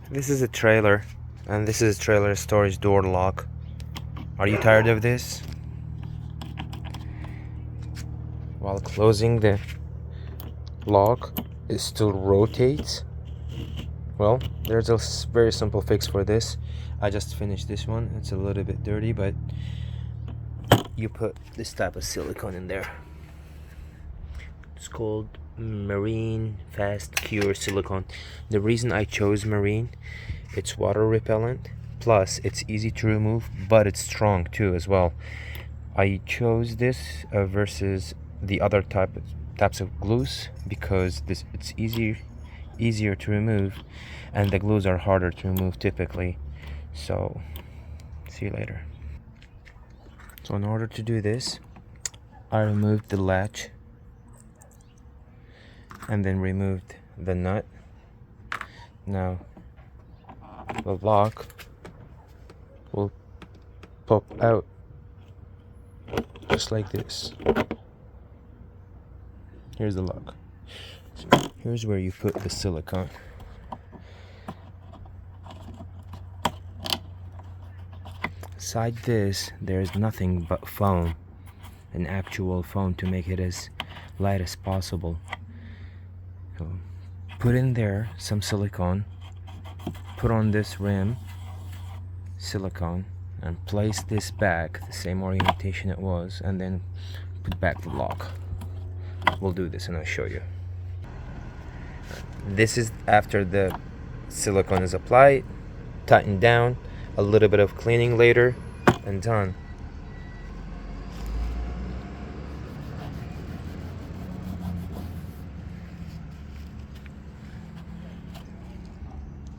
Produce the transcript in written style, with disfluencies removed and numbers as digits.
This is a trailer, and this is a trailer storage door lock. Are you tired of this? While closing the lock, it still rotates. Well, there's a very simple fix for this. I just finished this one. It's a little bit dirty, but you put this type of silicone in there. It's called Marine Fast Cure Silicone. The reason I chose Marine, it's water repellent, plus it's easy to remove, but it's strong too as well. I chose this versus the other types of glues because it's easier to remove, and the glues are harder to remove typically. So see you later. So in order to do this, I removed the latch and then removed the nut. Now the lock will pop out just like this. Here's the lock. So here's where you put the silicone. Inside this, there's nothing but foam, an actual foam, to make it as light as possible. So put in there some silicone, put on this rim silicone, and place this back the same orientation it was, and then put back the lock. We'll do this and I'll show you. This is after the silicone is applied, tightened down, a little bit of cleaning later, and done.